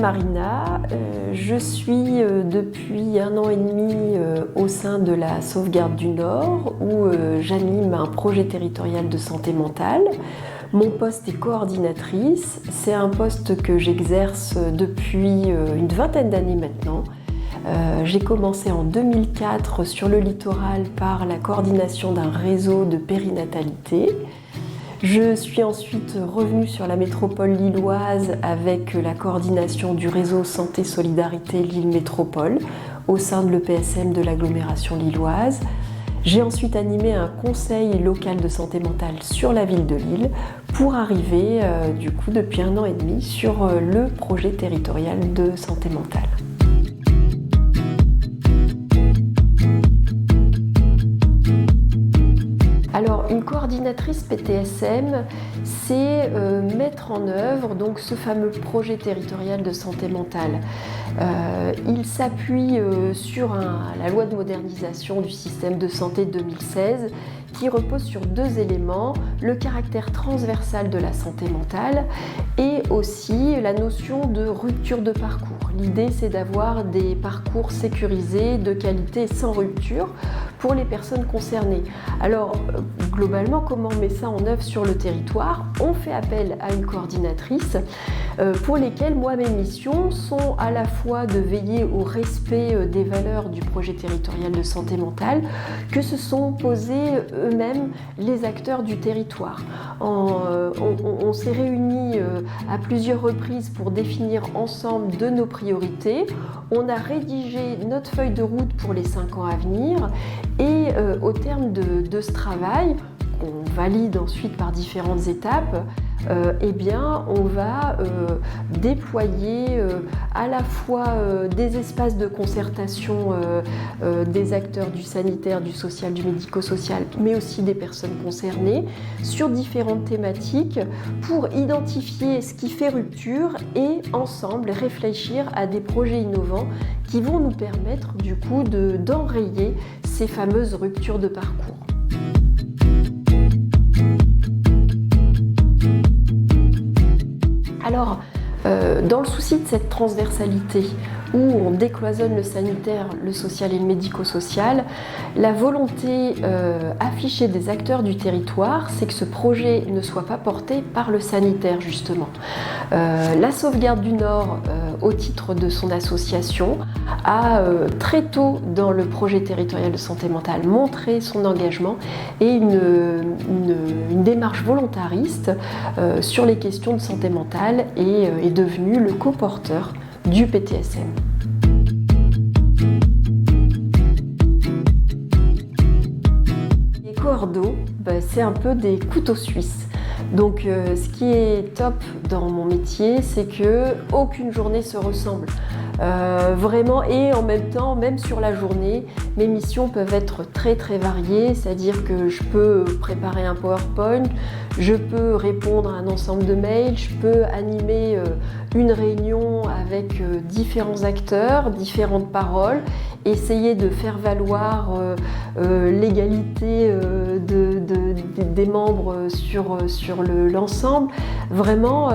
Marina, je suis depuis 1 an et demi au sein de la Sauvegarde du Nord où j'anime un projet territorial de santé mentale. Mon poste est coordinatrice, c'est un poste que j'exerce depuis une vingtaine d'années maintenant. J'ai commencé en 2004 sur le littoral par la coordination d'un réseau de périnatalité. Je suis ensuite revenue sur la métropole lilloise avec la coordination du réseau Santé Solidarité Lille Métropole au sein de l'EPSM de l'agglomération lilloise. J'ai ensuite animé un conseil local de santé mentale sur la ville de Lille pour arriver depuis 1 an et demi sur le projet territorial de santé mentale. Alors, une coordinatrice PTSM, c'est mettre en œuvre donc, ce fameux projet territorial de santé mentale. Il s'appuie sur la loi de modernisation du système de santé de 2016 qui repose sur 2 éléments, le caractère transversal de la santé mentale et aussi la notion de rupture de parcours. L'idée, c'est d'avoir des parcours sécurisés, de qualité, sans rupture pour les personnes concernées. Alors, globalement, comment on met ça en œuvre sur le territoire? On fait appel à une coordinatrice pour lesquelles, moi, mes missions sont à la fois de veiller au respect des valeurs du projet territorial de santé mentale que se sont posés eux-mêmes les acteurs du territoire. On s'est réunis à plusieurs reprises pour définir ensemble de nos priorités. On a rédigé notre feuille de route pour les 5 ans à venir et au terme de ce travail, qu'on valide ensuite par différentes étapes, on va déployer à la fois des espaces de concertation des acteurs du sanitaire, du social, du médico-social, mais aussi des personnes concernées sur différentes thématiques pour identifier ce qui fait rupture et ensemble réfléchir à des projets innovants qui vont nous permettre du coup d'enrayer ces fameuses ruptures de parcours. Alors, dans le souci de cette transversalité où on décloisonne le sanitaire, le social et le médico-social, la volonté affichée des acteurs du territoire, c'est que ce projet ne soit pas porté par le sanitaire, justement. La Sauvegarde du Nord, au titre de son association, a très tôt dans le projet territorial de santé mentale montré son engagement et une démarche volontariste sur les questions de santé mentale et est devenu le coporteur du PTSM. Les coordos, c'est un peu des couteaux suisses. Donc ce qui est top dans mon métier, c'est que aucune journée se ressemble. Vraiment, et en même temps, même sur la journée, mes missions peuvent être très très variées, c'est-à-dire que je peux préparer un PowerPoint, je peux répondre à un ensemble de mails, je peux animer une réunion avec différents acteurs, différentes paroles, essayer de faire valoir l'égalité des membres sur l'ensemble. Vraiment,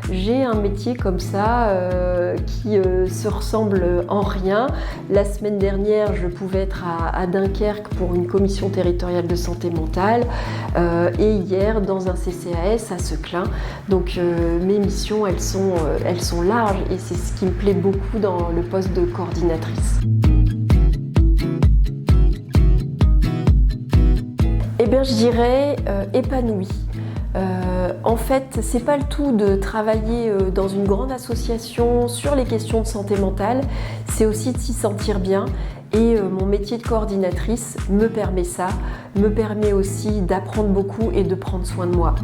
j'ai un métier comme ça qui se ressemble en rien. La semaine dernière, je pouvais être à Dunkerque pour une commission territoriale de santé mentale et hier dans un CCAS à Seclin. Donc mes missions, elles sont larges et c'est ce qui me plaît beaucoup dans le poste de coordinatrice. Eh bien, je dirais épanouie. En fait, c'est pas le tout de travailler dans une grande association sur les questions de santé mentale, c'est aussi de s'y sentir bien et mon métier de coordinatrice me permet ça, me permet aussi d'apprendre beaucoup et de prendre soin de moi.